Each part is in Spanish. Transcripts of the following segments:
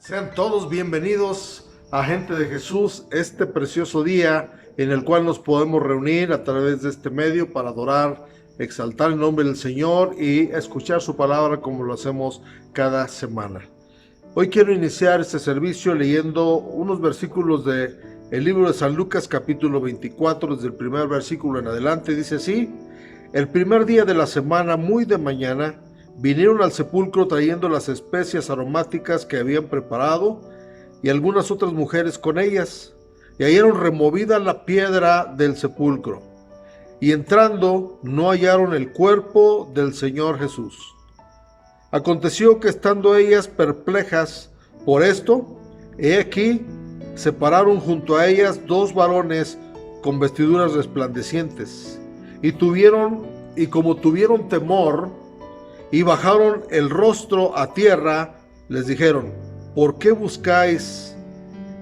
Sean todos bienvenidos a Gente de Jesús, este precioso día en el cual nos podemos reunir a través de este medio para adorar, exaltar el nombre del Señor y escuchar su palabra como lo hacemos cada semana. Hoy quiero iniciar este servicio leyendo unos versículos del libro de San Lucas, capítulo 24, desde el primer versículo en adelante. Dice así: el primer día de la semana, muy de mañana, vinieron al sepulcro trayendo las especias aromáticas que habían preparado y algunas otras mujeres con ellas, y hallaron removida la piedra del sepulcro, y entrando no hallaron el cuerpo del Señor Jesús. Aconteció que estando ellas perplejas por esto, he aquí, se pararon junto a ellas dos varones con vestiduras resplandecientes, y como tuvieron temor, y bajaron el rostro a tierra, les dijeron: ¿por qué buscáis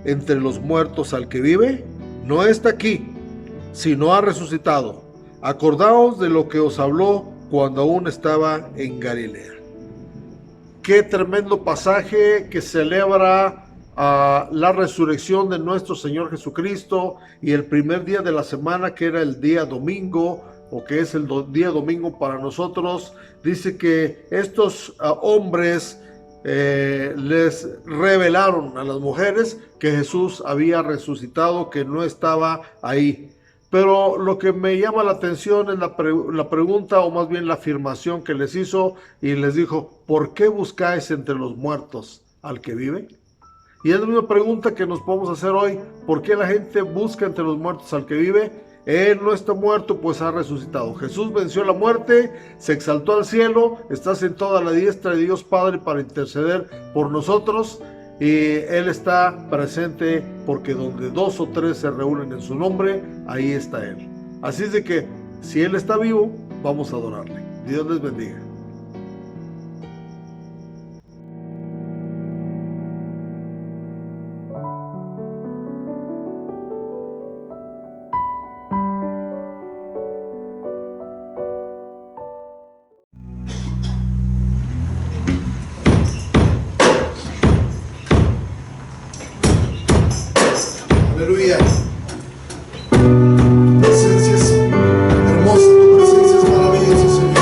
entre los muertos al que vive? No está aquí, sino ha resucitado. Acordaos de lo que os habló cuando aún estaba en Galilea. Qué tremendo pasaje que celebra la resurrección de nuestro Señor Jesucristo, y el primer día de la semana, que era el día domingo, o que es el día domingo para nosotros, dice que estos hombres les revelaron a las mujeres que Jesús había resucitado, que no estaba ahí. Pero lo que me llama la atención es la pregunta, o más bien la afirmación que les hizo, y les dijo: ¿por qué buscáis entre los muertos al que vive? Y es la misma pregunta que nos podemos hacer hoy: ¿por qué la gente busca entre los muertos al que vive? Él no está muerto, pues ha resucitado. Jesús venció la muerte, se exaltó al cielo, está sentado a la diestra de Dios Padre para interceder por nosotros, y Él está presente, porque donde dos o tres se reúnen en su nombre, ahí está Él. Así es de que, si Él está vivo, vamos a adorarle. Dios les bendiga. Aleluya. Tu presencia es hermosa, tu presencia es maravillosa, Señor.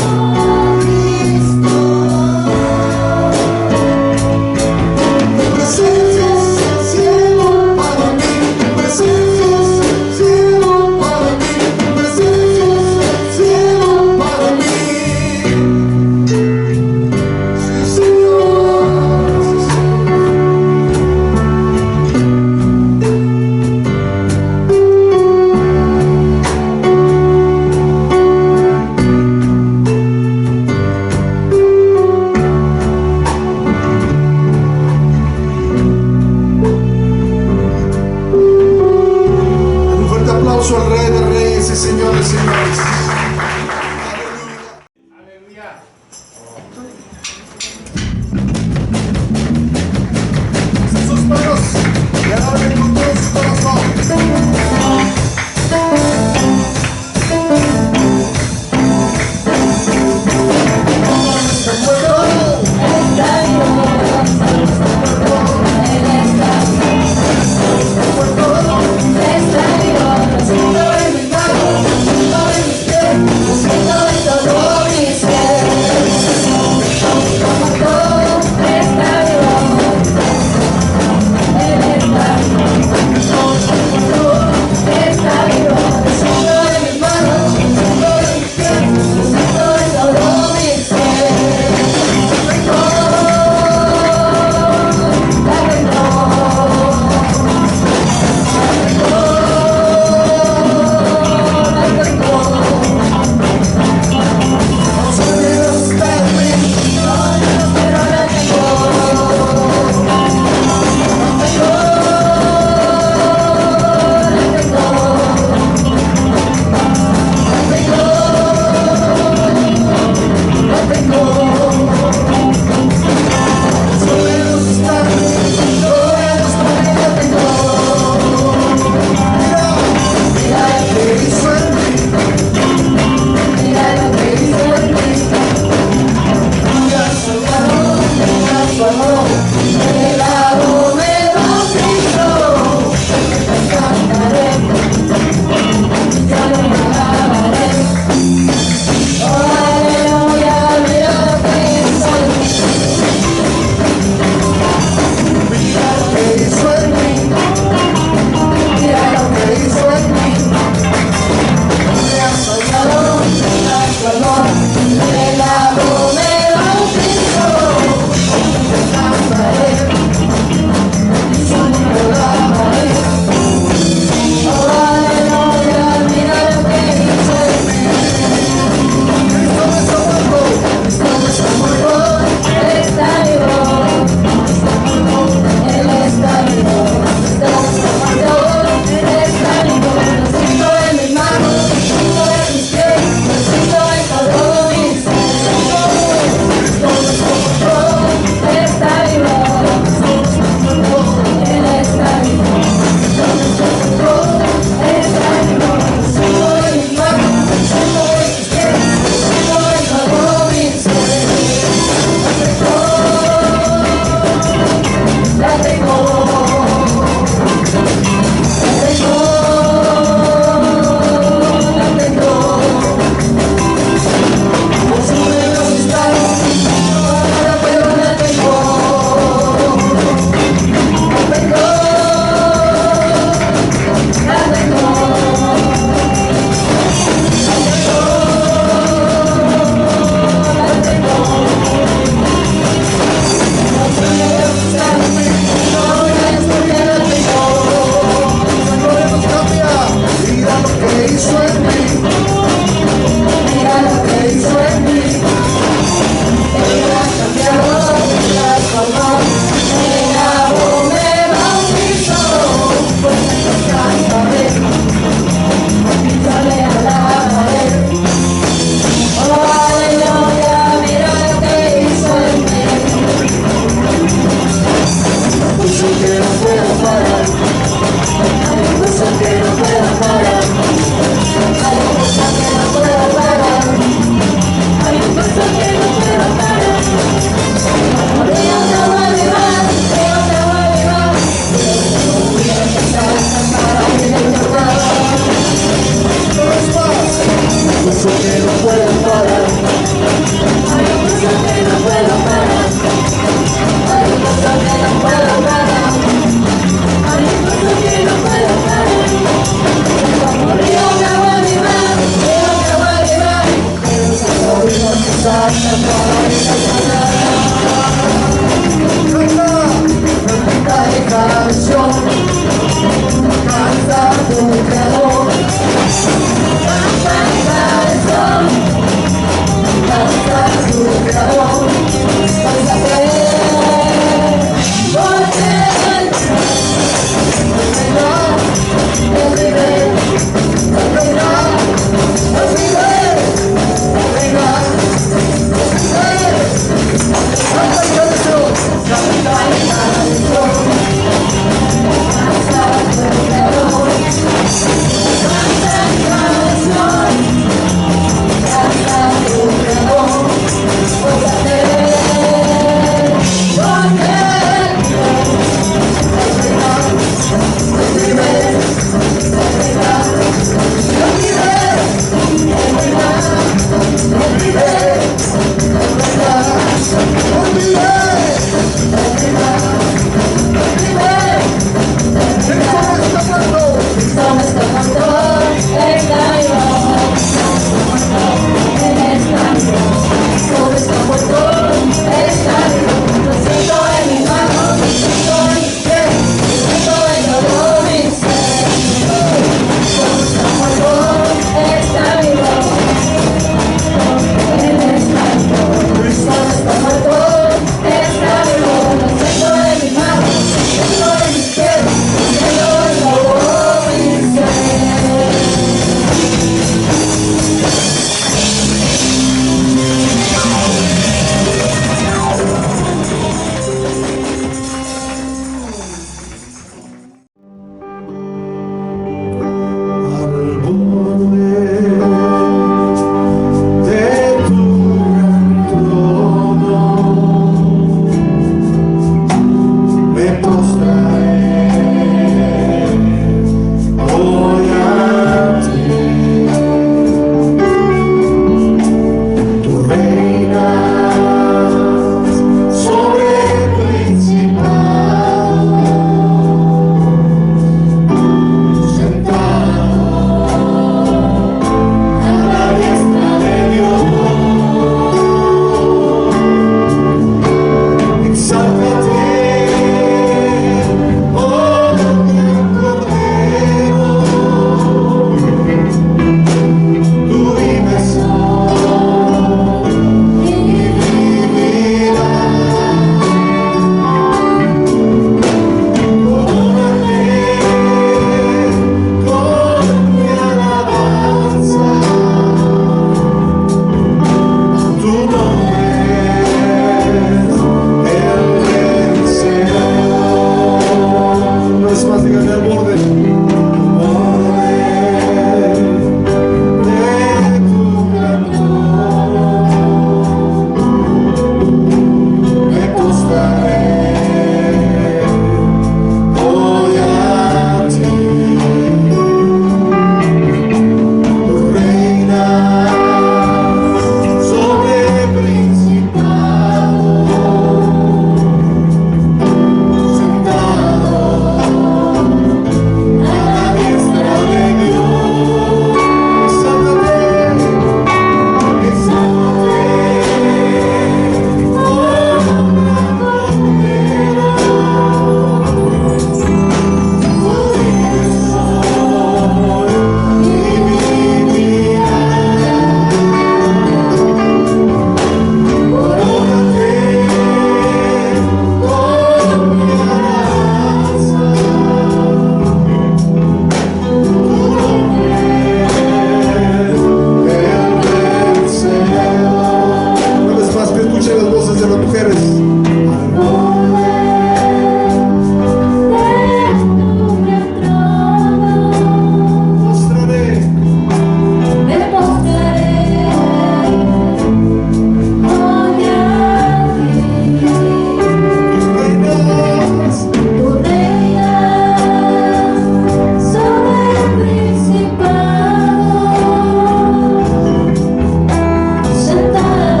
Sentado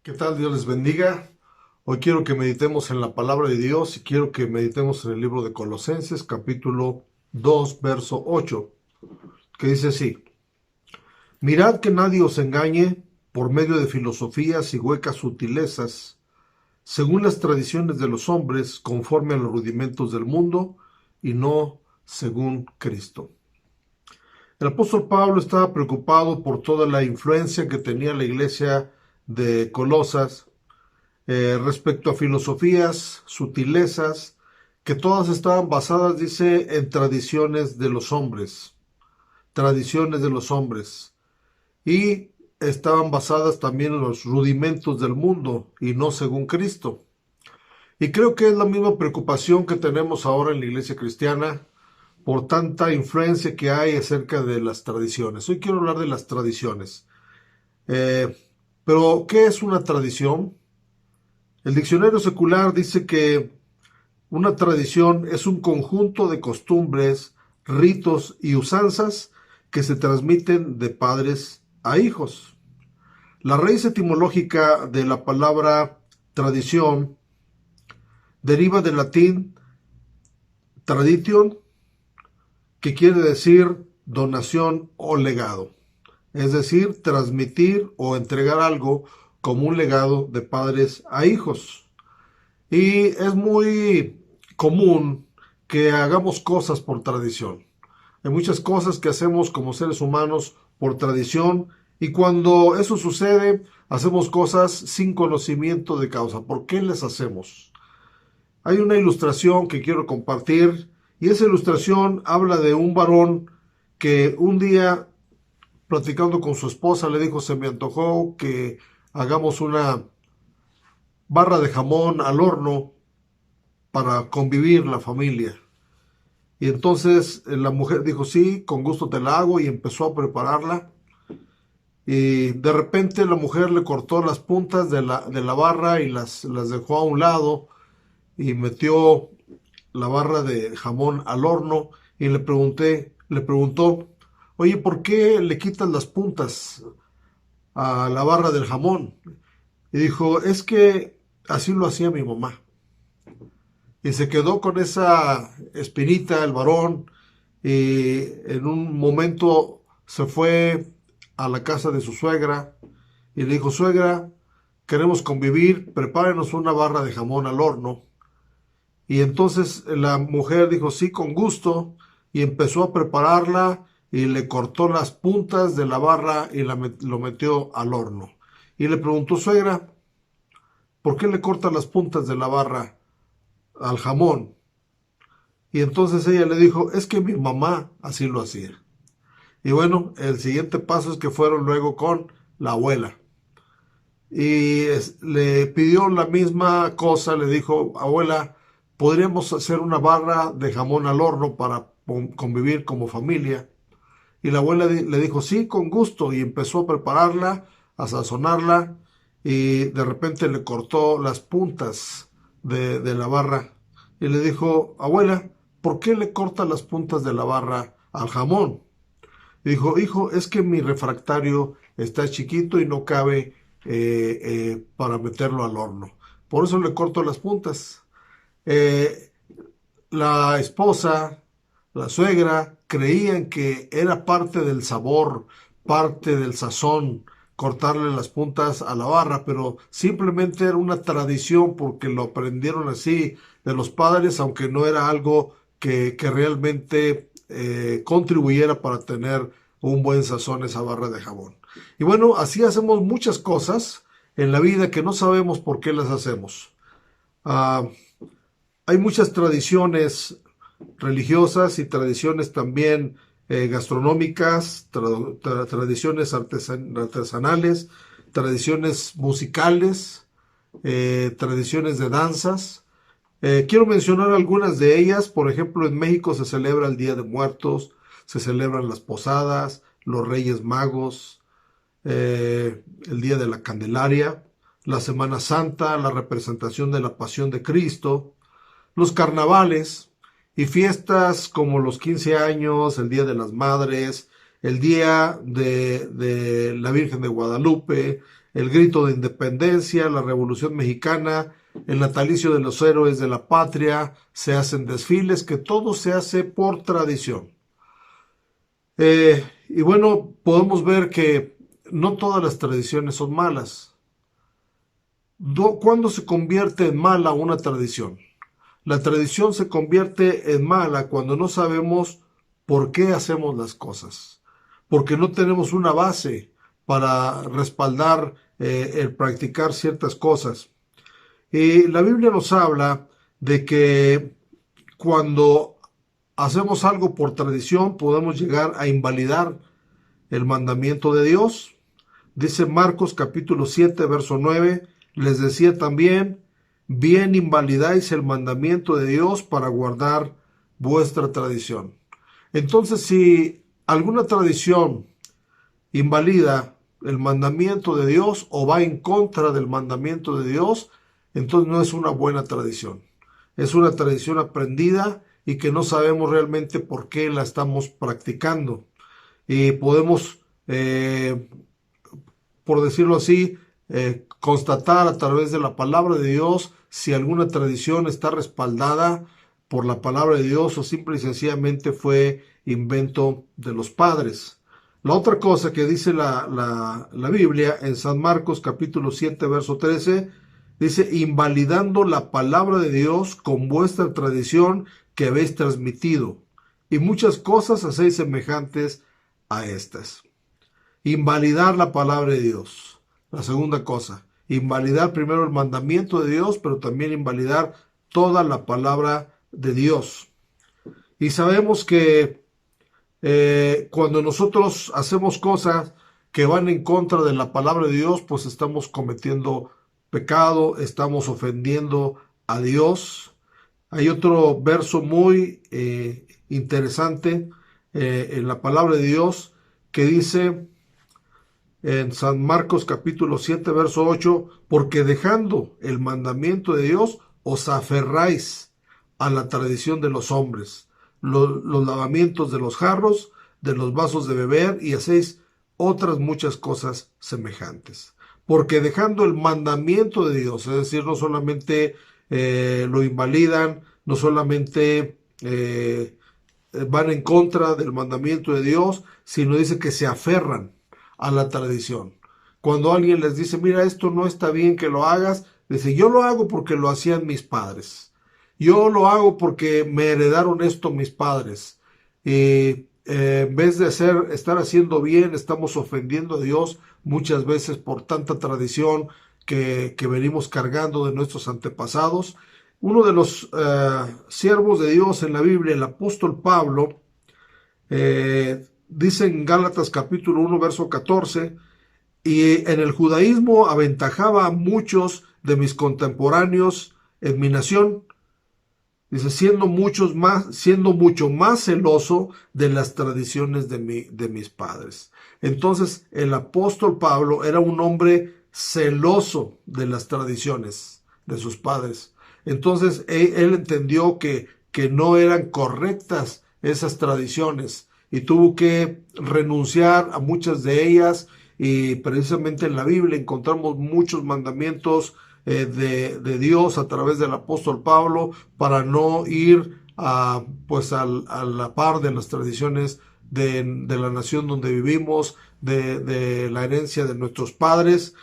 ¿Qué tal? Dios les bendiga. Hoy quiero que meditemos en la palabra de Dios y quiero que meditemos en el libro de Colosenses, capítulo 2, verso 8, que dice así: Mirad que nadie os engañe por medio de filosofías y huecas sutilezas, según las tradiciones de los hombres, conforme a los rudimentos del mundo y no según Cristo. El apóstol Pablo estaba preocupado por toda la influencia que tenía la iglesia de Colosas respecto a filosofías, sutilezas, que todas estaban basadas, dice, en tradiciones de los hombres, y estaban basadas también en los rudimentos del mundo y no según Cristo. Y creo que es la misma preocupación que tenemos ahora en la iglesia cristiana por tanta influencia que hay acerca de las tradiciones. Hoy quiero hablar de las tradiciones. Eh, pero, ¿qué es una tradición? El diccionario secular dice que una tradición es un conjunto de costumbres, ritos y usanzas que se transmiten de padres a hijos. La raíz etimológica de la palabra tradición deriva del latín tradition, que quiere decir donación o legado, es decir, transmitir o entregar algo como un legado de padres a hijos. Y es muy común que hagamos cosas por tradición. Hay muchas cosas que hacemos como seres humanos por tradición, y cuando eso sucede, hacemos cosas sin conocimiento de causa. ¿Por qué les hacemos? Hay una ilustración que quiero compartir, y esa ilustración habla de un varón que un día, platicando con su esposa, le dijo: se me antojó que hagamos una barra de jamón al horno para convivir la familia. Y entonces la mujer dijo: sí, con gusto te la hago, y empezó a prepararla. Y de repente la mujer le cortó las puntas de la barra y las dejó a un lado, y metió la barra de jamón al horno, y le preguntó: oye, ¿por qué le quitas las puntas a la barra del jamón? Y dijo: es que así lo hacía mi mamá. Y se quedó con esa espinita el varón, y en un momento se fue a la casa de su suegra y le dijo: suegra, queremos convivir, prepárenos una barra de jamón al horno. Y entonces la mujer dijo: sí, con gusto, y empezó a prepararla, y le cortó las puntas de la barra y lo metió al horno. Y le preguntó: suegra, ¿por qué le corta las puntas de la barra al jamón? Y entonces ella le dijo: es que mi mamá así lo hacía. Y bueno, el siguiente paso es que fueron luego con la abuela. Y le pidió la misma cosa, le dijo: abuela, ¿podríamos hacer una barra de jamón al horno para convivir como familia? Y la abuela le dijo: sí, con gusto, y empezó a prepararla, a sazonarla, y de repente le cortó las puntas de la barra. Y le dijo: abuela, ¿por qué le corta las puntas de la barra al jamón? Y dijo: hijo, es que mi refractario está chiquito y no cabe para meterlo al horno. Por eso le corto las puntas. Eh, la esposa, la suegra, creían que era parte del sabor, parte del sazón, cortarle las puntas a la barra, pero simplemente era una tradición porque lo aprendieron así de los padres, aunque no era algo que realmente contribuyera para tener un buen sazón esa barra de jamón. Y bueno, así hacemos muchas cosas en la vida que no sabemos por qué las hacemos. Ah, hay muchas tradiciones religiosas y tradiciones también gastronómicas, tradiciones artesanales, tradiciones musicales, tradiciones de danzas. Quiero mencionar algunas de ellas. Por ejemplo, en México se celebra el Día de Muertos, se celebran las posadas, los Reyes Magos, el Día de la Candelaria, la Semana Santa, la representación de la Pasión de Cristo, los carnavales y fiestas como los 15 años, el Día de las Madres, el Día de la Virgen de Guadalupe, el grito de independencia, la Revolución Mexicana, el natalicio de los héroes de la patria, se hacen desfiles, que todo se hace por tradición. Y bueno, podemos ver que no todas las tradiciones son malas. ¿Cuándo se convierte en mala una tradición? La tradición se convierte en mala cuando no sabemos por qué hacemos las cosas, porque no tenemos una base para respaldar el practicar ciertas cosas. Y la Biblia nos habla de que cuando hacemos algo por tradición podemos llegar a invalidar el mandamiento de Dios. Dice Marcos capítulo 7, verso 9, les decía también, bien invalidáis el mandamiento de Dios para guardar vuestra tradición. Entonces, si alguna tradición invalida el mandamiento de Dios o va en contra del mandamiento de Dios, entonces no es una buena tradición. Es una tradición aprendida y que no sabemos realmente por qué la estamos practicando. Y podemos, por decirlo así, constatar a través de la palabra de Dios si alguna tradición está respaldada por la palabra de Dios o simple y sencillamente fue invento de los padres. La otra cosa que dice la Biblia en San Marcos capítulo 7 verso 13, dice, invalidando la palabra de Dios con vuestra tradición que habéis transmitido, y muchas cosas hacéis semejantes a estas. Invalidar la palabra de Dios. La segunda cosa, invalidar primero el mandamiento de Dios, pero también invalidar toda la palabra de Dios. Y sabemos que cuando nosotros hacemos cosas que van en contra de la palabra de Dios, pues estamos cometiendo pecado, estamos ofendiendo a Dios. Hay otro verso muy interesante en la palabra de Dios que dice en San Marcos capítulo 7 verso 8, porque dejando el mandamiento de Dios os aferráis a la tradición de los hombres, los lavamientos de los jarros, de los vasos de beber, y hacéis otras muchas cosas semejantes. Porque dejando el mandamiento de Dios, es decir, no solamente lo invalidan, no solamente van en contra del mandamiento de Dios, sino dice que se aferran a la tradición. Cuando alguien les dice, mira, esto no está bien que lo hagas, dice, yo lo hago porque lo hacían mis padres. Yo lo hago porque me heredaron esto mis padres. Y en vez de estar haciendo bien, estamos ofendiendo a Dios muchas veces por tanta tradición que venimos cargando de nuestros antepasados. Uno de los siervos de Dios en la Biblia, el apóstol Pablo, dice en Gálatas capítulo 1, verso 14, y en el judaísmo aventajaba a muchos de mis contemporáneos en mi nación, dice, siendo mucho más celoso de las tradiciones de mis padres. Entonces, el apóstol Pablo era un hombre celoso de las tradiciones de sus padres. Entonces, él entendió que no eran correctas esas tradiciones y tuvo que renunciar a muchas de ellas, y precisamente en la Biblia encontramos muchos mandamientos de Dios a través del apóstol Pablo para no ir a la par de las tradiciones de la nación donde vivimos, de la herencia de nuestros padres,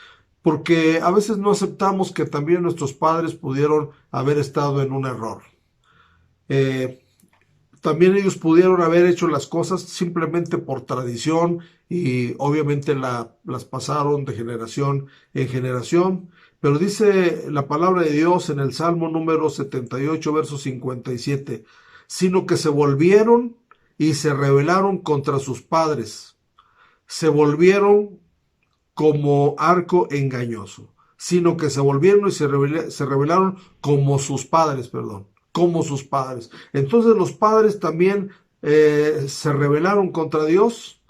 porque a veces no aceptamos que también nuestros padres pudieron haber estado en un error. También ellos pudieron haber hecho las cosas simplemente por tradición y obviamente las pasaron de generación en generación. Pero dice la palabra de Dios en el Salmo número 78, verso 57, sino que se volvieron y se rebelaron contra sus padres. Se volvieron como arco engañoso, sino que se volvieron y se rebelaron como sus padres, como sus padres. Entonces los padres también se rebelaron contra Dios.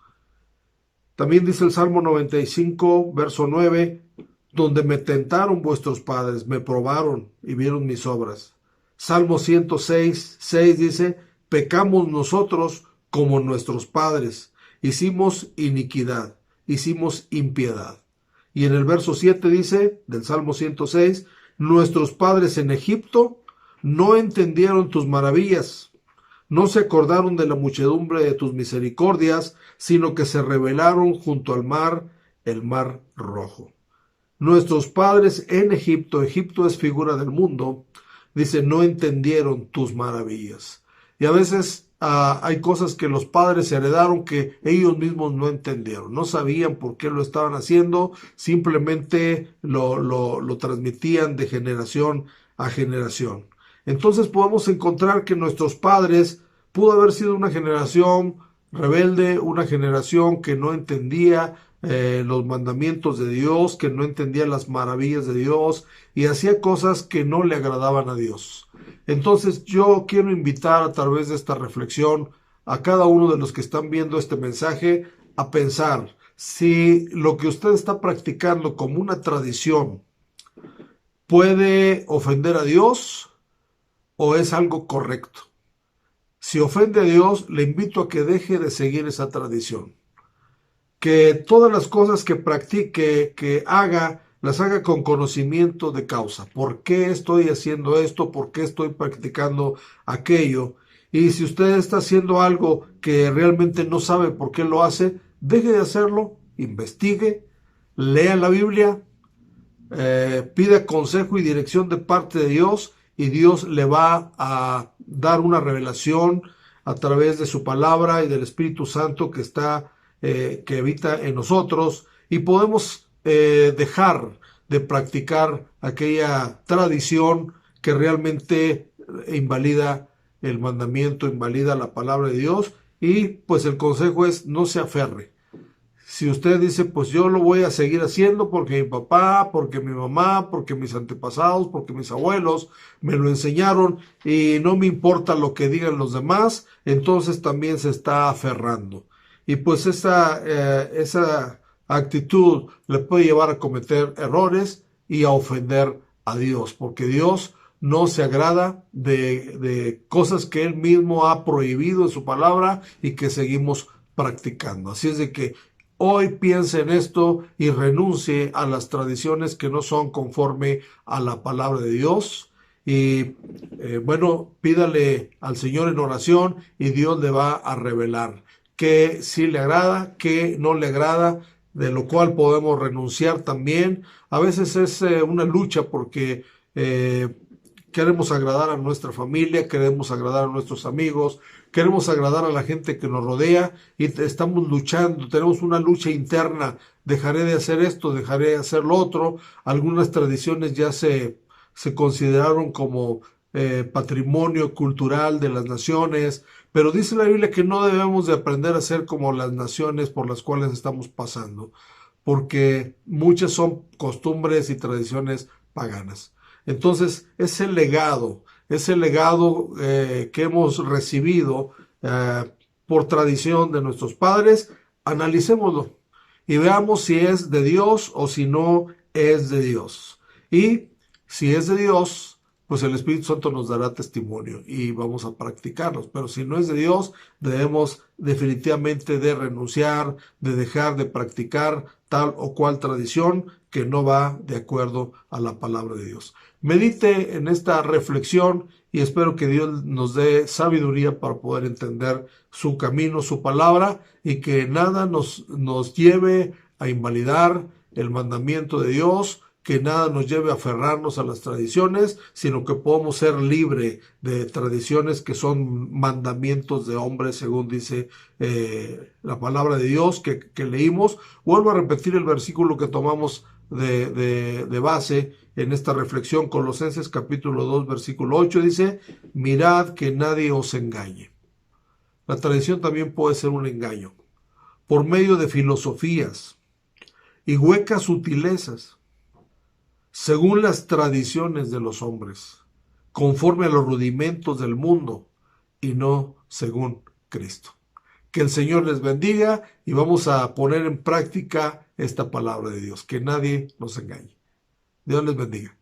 También dice el Salmo 95, verso 9, donde me tentaron vuestros padres, me probaron y vieron mis obras. Salmo 106, 6 dice, pecamos nosotros como nuestros padres, hicimos iniquidad, hicimos impiedad. Y en el verso 7 dice, del Salmo 106, nuestros padres en Egipto no entendieron tus maravillas, no se acordaron de la muchedumbre de tus misericordias, sino que se rebelaron junto al mar, el mar rojo. Nuestros padres en Egipto, Egipto es figura del mundo, dice, no entendieron tus maravillas. Y a veces hay cosas que los padres heredaron que ellos mismos no entendieron, no sabían por qué lo estaban haciendo, simplemente lo transmitían de generación a generación. Entonces podemos encontrar que nuestros padres pudo haber sido una generación rebelde, una generación que no entendía los mandamientos de Dios, que no entendía las maravillas de Dios y hacía cosas que no le agradaban a Dios. Entonces yo quiero invitar a través de esta reflexión a cada uno de los que están viendo este mensaje a pensar si lo que usted está practicando como una tradición puede ofender a Dios o es algo correcto. Si ofende a Dios, le invito a que deje de seguir esa tradición. Que todas las cosas que practique, que haga, las haga con conocimiento de causa. ¿Por qué estoy haciendo esto? ¿Por qué estoy practicando aquello? Y si usted está haciendo algo que realmente no sabe por qué lo hace, deje de hacerlo, investigue, lea la Biblia, pida consejo y dirección de parte de Dios y Dios le va a dar una revelación a través de su palabra y del Espíritu Santo que está que habita en nosotros y podemos dejar de practicar aquella tradición que realmente invalida el mandamiento, invalida la palabra de Dios y pues el consejo es no se aferre. Si usted dice, pues yo lo voy a seguir haciendo porque mi papá, porque mi mamá, porque mis antepasados, porque mis abuelos me lo enseñaron y no me importa lo que digan los demás, entonces también se está aferrando. Y pues esa actitud le puede llevar a cometer errores y a ofender a Dios, porque Dios no se agrada de cosas que Él mismo ha prohibido en su palabra y que seguimos practicando. Así es de que hoy piense en esto y renuncie a las tradiciones que no son conforme a la palabra de Dios. Y bueno, pídale al Señor en oración y Dios le va a revelar qué sí le agrada, qué no le agrada, de lo cual podemos renunciar también. A veces es una lucha porque queremos agradar a nuestra familia, queremos agradar a nuestros amigos, queremos agradar a la gente que nos rodea y estamos luchando, tenemos una lucha interna, dejaré de hacer esto, dejaré de hacer lo otro. Algunas tradiciones ya se consideraron como patrimonio cultural de las naciones, pero dice la Biblia que no debemos de aprender a ser como las naciones por las cuales estamos pasando, porque muchas son costumbres y tradiciones paganas. Entonces, ese legado que hemos recibido por tradición de nuestros padres, analicémoslo y veamos si es de Dios o si no es de Dios. Y si es de Dios, pues el Espíritu Santo nos dará testimonio y vamos a practicarlos. Pero si no es de Dios, debemos definitivamente de renunciar, de dejar de practicar tal o cual tradición que no va de acuerdo a la palabra de Dios. Medite en esta reflexión y espero que Dios nos dé sabiduría para poder entender su camino, su palabra y que nada nos lleve a invalidar el mandamiento de Dios, que nada nos lleve a aferrarnos a las tradiciones, sino que podamos ser libres de tradiciones que son mandamientos de hombres, según dice la palabra de Dios que leímos. Vuelvo a repetir el versículo que tomamos de base en esta reflexión, Colosenses capítulo 2, versículo 8, dice, mirad que nadie os engañe. La tradición también puede ser un engaño, por medio de filosofías y huecas sutilezas, según las tradiciones de los hombres, conforme a los rudimentos del mundo y no según Cristo. Que el Señor les bendiga y vamos a poner en práctica esta palabra de Dios, que nadie nos engañe. Dios les bendiga.